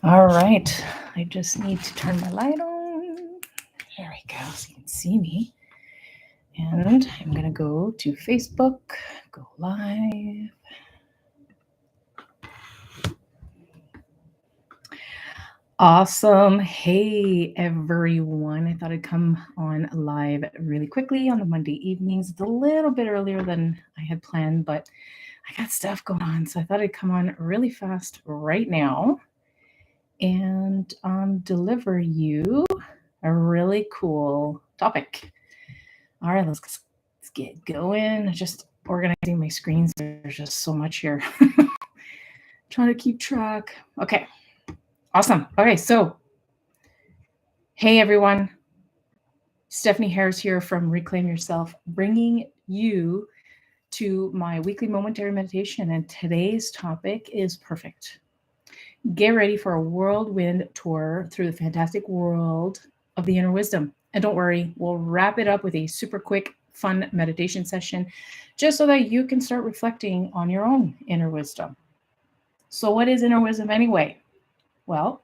All right, I just need to turn my light on. There we go, so you can see me. And I'm gonna go to Facebook, go live. Awesome. Hey, everyone. I thought I'd come on live really quickly on the Monday evenings. It's a little bit earlier than I had planned, but I got stuff going on. So I thought I'd come on really fast right now and deliver you a really cool topic. All right, let's get going. Just organizing my screens. There's just so much here. Trying to keep track. Okay, awesome. Okay, so hey everyone, Stephanie Harris here from Reclaim Yourself, bringing you to my weekly momentary meditation. And today's topic is perfect. Get ready for a whirlwind tour through the fantastic world of the inner wisdom. And don't worry, we'll wrap it up with a super quick, fun meditation session just so that you can start reflecting on your own inner wisdom. So, what is inner wisdom anyway? Well,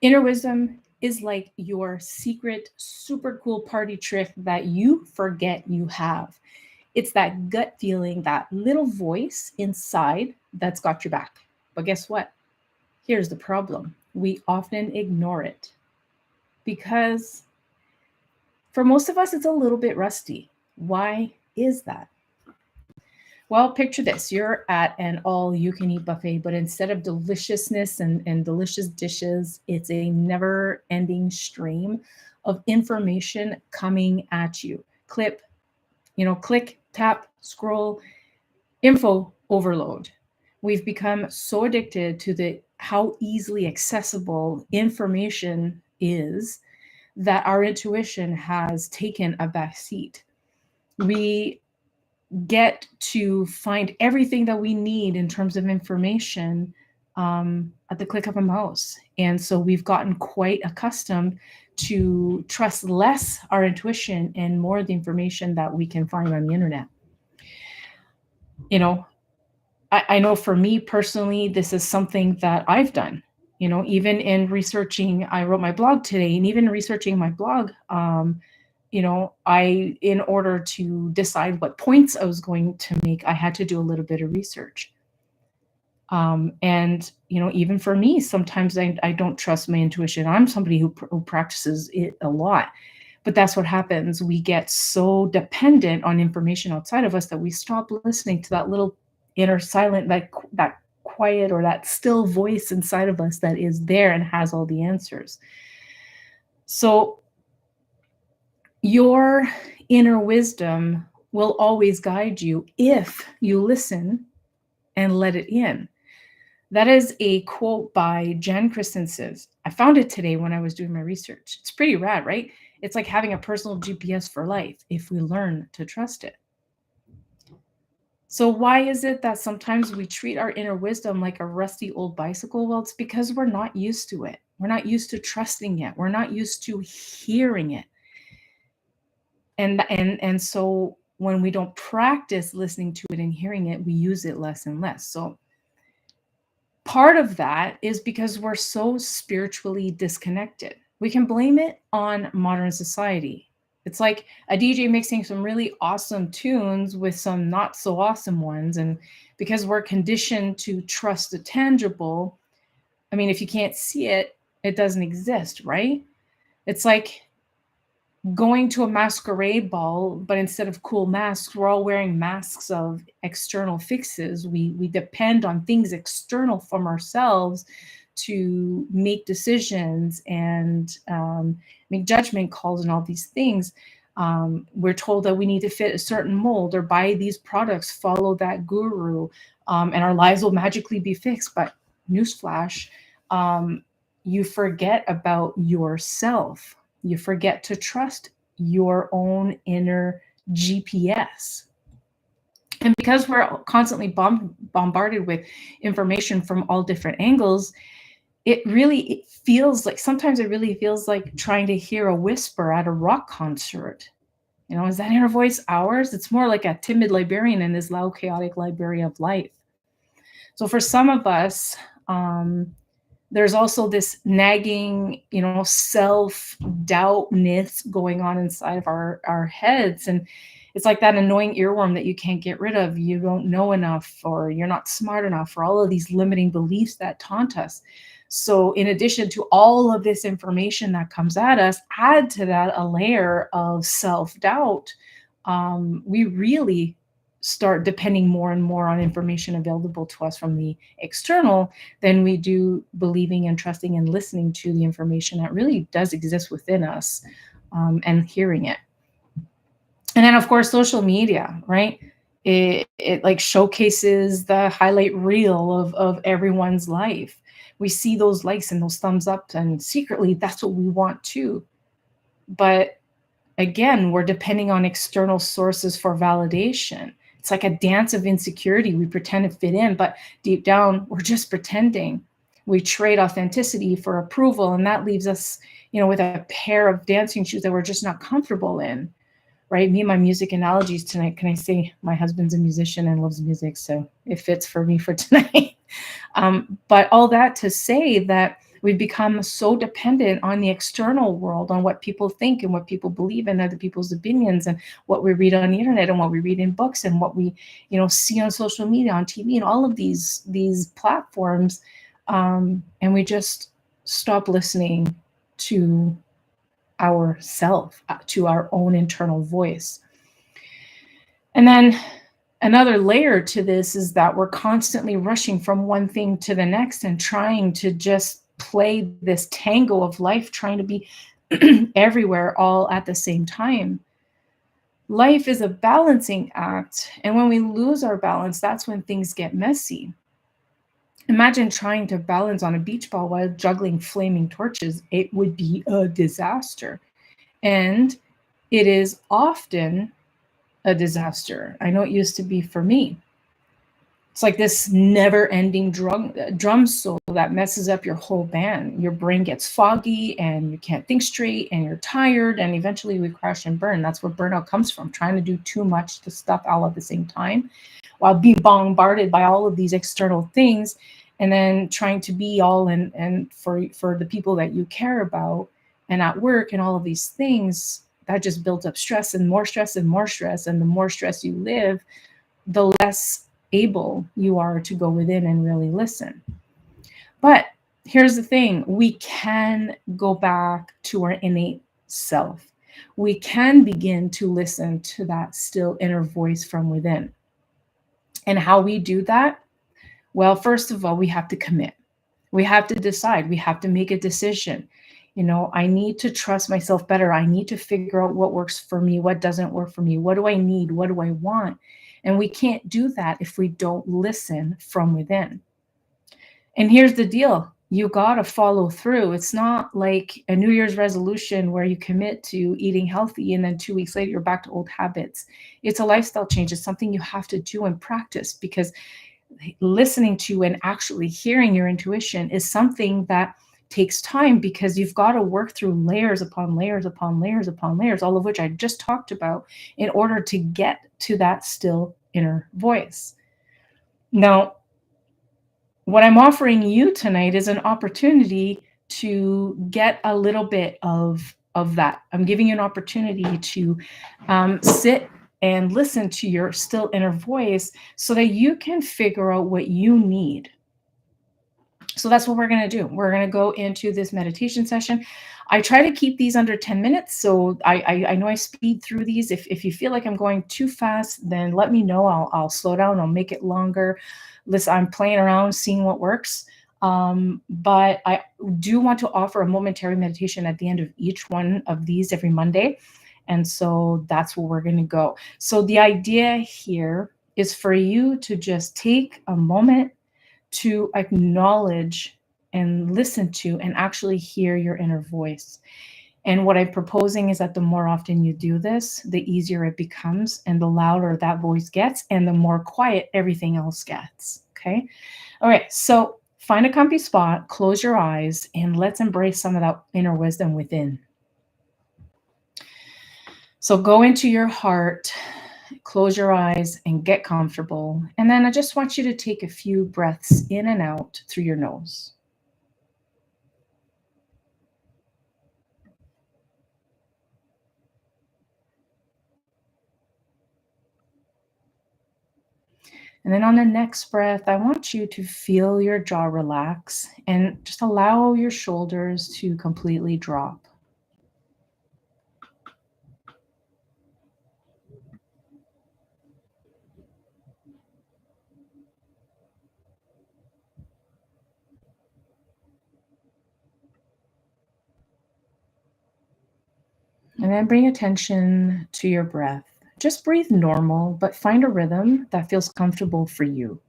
inner wisdom is like your secret, super cool party trick that you forget you have. It's that gut feeling, that little voice inside that's got your back. But guess what? Here's the problem. We often ignore it because for most of us, it's a little bit rusty. Why is that? Well, picture this. You're at an all-you-can-eat buffet, but instead of deliciousness and delicious dishes, it's a never-ending stream of information coming at you. Click, tap, scroll, info overload. We've become so addicted to the how easily accessible information is that our intuition has taken a back seat. We get to find everything that we need in terms of information at the click of a mouse. And so we've gotten quite accustomed to trust less our intuition and more the information that we can find on the internet. You know, I know for me personally, this is something that I've done. Even in researching, I wrote my blog today, and even researching my blog, in order to decide what points I was going to make, I had to do a little bit of research. And even for me, sometimes I don't trust my intuition. I'm somebody who practices it a lot, but that's what happens. We get so dependent on information outside of us that we stop listening to that little inner silent, that quiet or that still voice inside of us that is there and has all the answers. So your inner wisdom will always guide you if you listen and let it in. That is a quote by Jen Christensen. I found it today when I was doing my research. It's pretty rad, right? It's like having a personal GPS for life if we learn to trust it. So why is it that sometimes we treat our inner wisdom like a rusty old bicycle? Well, it's because we're not used to it. We're not used to trusting it. We're not used to hearing it. And so when we don't practice listening to it and hearing it, we use it less and less. So part of that is because we're so spiritually disconnected. We can blame it on modern society. It's like a DJ mixing some really awesome tunes with some not so awesome ones. And because we're conditioned to trust the tangible, I mean, if you can't see it, it doesn't exist, right? It's like going to a masquerade ball, but instead of cool masks, we're all wearing masks of external fixes. We depend on things external from ourselves to make decisions and make judgment calls and all these things. We're told that we need to fit a certain mold or buy these products, follow that guru, and our lives will magically be fixed. But newsflash, you forget about yourself. You forget to trust your own inner GPS. And because we're constantly bombarded with information from all different angles, it feels like, sometimes it really feels like trying to hear a whisper at a rock concert. Is that inner voice ours? It's more like a timid librarian in this loud, chaotic library of life. So for some of us, There's also this nagging, self-doubt myths going on inside of our heads. And it's like that annoying earworm that you can't get rid of. You don't know enough, or you're not smart enough, or all of these limiting beliefs that taunt us. So in addition to all of this information that comes at us, add to that a layer of self-doubt. We really start depending more and more on information available to us from the external than we do believing and trusting and listening to the information that really does exist within us, and hearing it. And then, of course, social media, right? It like showcases the highlight reel of everyone's life. We see those likes and those thumbs up, and secretly that's what we want too. But again, we're depending on external sources for validation. It's like a dance of insecurity. We pretend to fit in, but deep down, we're just pretending. We trade authenticity for approval, and that leaves us, with a pair of dancing shoes that we're just not comfortable in, right? Me and my music analogies tonight. Can I say my husband's a musician and loves music, so it fits for me for tonight. But all that to say that we've become so dependent on the external world, on what people think and what people believe in, other people's opinions, and what we read on the internet and what we read in books and what we, see on social media, on TV, and all of these platforms. And we just stop listening to ourself, to our own internal voice. And then another layer to this is that we're constantly rushing from one thing to the next and trying to just play this tango of life, trying to be everywhere all at the same time. Life is a balancing act, and when we lose our balance, that's when things get messy. Imagine trying to balance on a beach ball while juggling flaming torches. It would be a disaster. And it is often a disaster. I know it used to be for me. It's like this never-ending drum solo that messes up your whole band. Your brain gets foggy and you can't think straight and you're tired, and eventually we crash and burn. That's where burnout comes from, trying to do too much to stuff all at the same time while being bombarded by all of these external things, and then trying to be all and for the people that you care about and at work and all of these things. That just builds up stress and more stress and more stress. And the more stress you live, the less able you are to go within and really listen. But here's the thing, we can go back to our innate self. We can begin to listen to that still inner voice from within. And how we do that? Well, first of all, we have to commit. We have to decide. We have to make a decision. I need to trust myself better. I need to figure out what works for me, what doesn't work for me. What do I need? What do I want? And we can't do that if we don't listen from within. And here's the deal. You got to follow through. It's not like a New Year's resolution where you commit to eating healthy and then 2 weeks later you're back to old habits. It's a lifestyle change. It's something you have to do and practice, because listening to and actually hearing your intuition is something that takes time, because you've got to work through layers upon layers upon layers upon layers, all of which I just talked about, in order to get to that still inner voice. Now, what I'm offering you tonight is an opportunity to get a little bit of that. I'm giving you an opportunity to sit and listen to your still inner voice so that you can figure out what you need. So that's what we're going to do. We're going to go into this meditation session. I try to keep these under 10 minutes. So I know I speed through these. If you feel like I'm going too fast, then let me know. I'll slow down. I'll make it longer. Listen, I'm playing around, seeing what works. But I do want to offer a momentary meditation at the end of each one of these every Monday. And so that's where we're going to go. So the idea here is for you to just take a moment to acknowledge and listen to and actually hear your inner voice. And what I'm proposing is that the more often you do this, the easier it becomes, and the louder that voice gets, and the more quiet everything else gets. Okay. All right. So find a comfy spot, close your eyes, and let's embrace some of that inner wisdom within. So go into your heart, close your eyes, and get comfortable. And then I just want you to take a few breaths in and out through your nose. And then on the next breath, I want you to feel your jaw relax and just allow your shoulders to completely drop. And then bring attention to your breath. Just breathe normal, but find a rhythm that feels comfortable for you.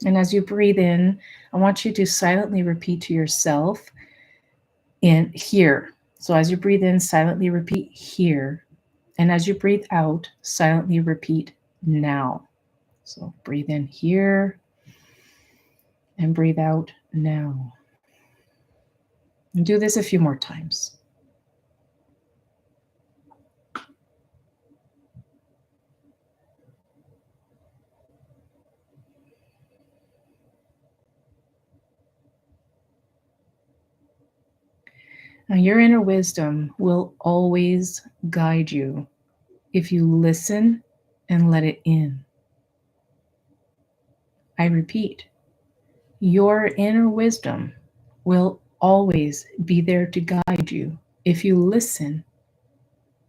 And as you breathe in, I want you to silently repeat to yourself in here. So as you breathe in, silently repeat here. And as you breathe out, silently repeat now. So breathe in here and breathe out now. And do this a few more times. Now, your inner wisdom will always guide you if you listen and let it in. I repeat, your inner wisdom will always be there to guide you if you listen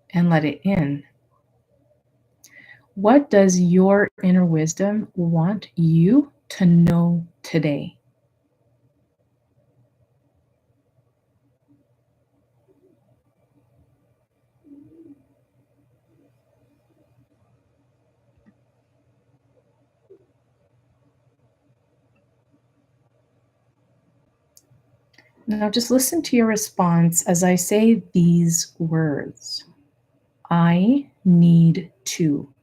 and let it in. What does your inner wisdom want you to know today? Now just listen to your response as I say these words. I need to.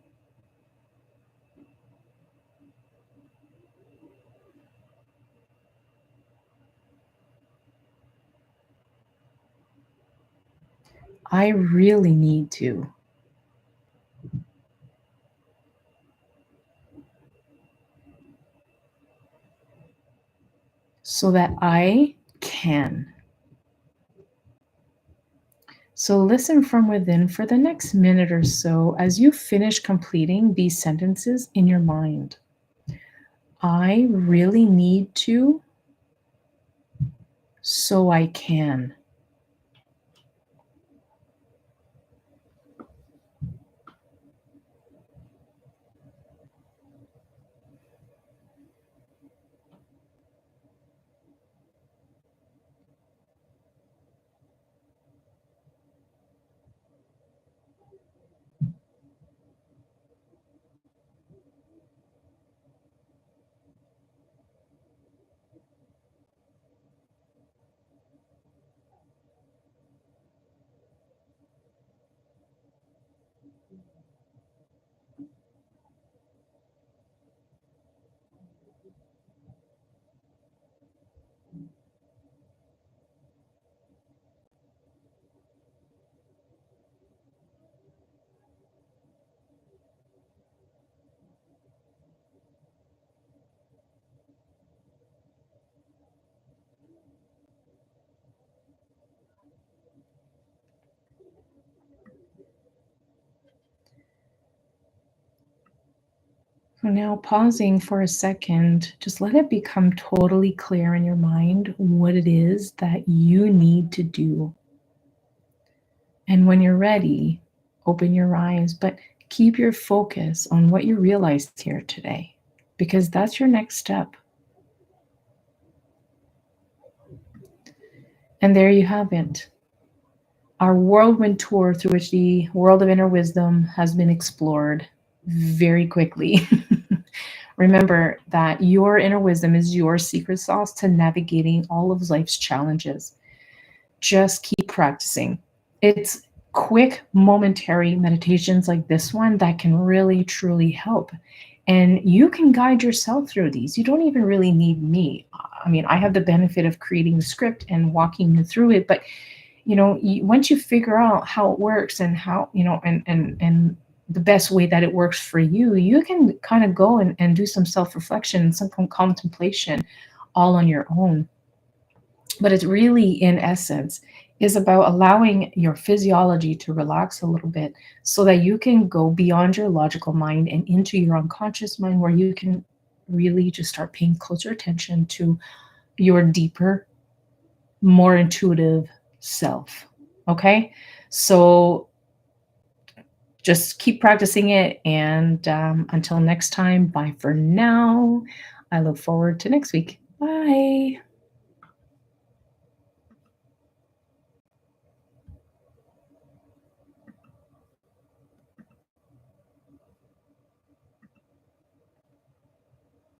I really need to. So that I can. So listen from within for the next minute or so as you finish completing these sentences in your mind. I really need to, so I can. Now, pausing for a second, just let it become totally clear in your mind what it is that you need to do. And when you're ready, open your eyes, but keep your focus on what you realized here today, because that's your next step. And there you have it. Our whirlwind tour through which the world of inner wisdom has been explored very quickly. Remember that your inner wisdom is your secret sauce to navigating all of life's challenges. Just keep practicing. It's quick, momentary meditations like this one that can really, truly help. And you can guide yourself through these. You don't even really need me. I mean, I have the benefit of creating the script and walking you through it, but once you figure out how it works and how, and the best way that it works for you, you can kind of go and do some self-reflection and some contemplation all on your own. But it's really, in essence, is about allowing your physiology to relax a little bit so that you can go beyond your logical mind and into your unconscious mind, where you can really just start paying closer attention to your deeper, more intuitive self. Okay. So just keep practicing it. And until next time, bye for now. I look forward to next week. Bye.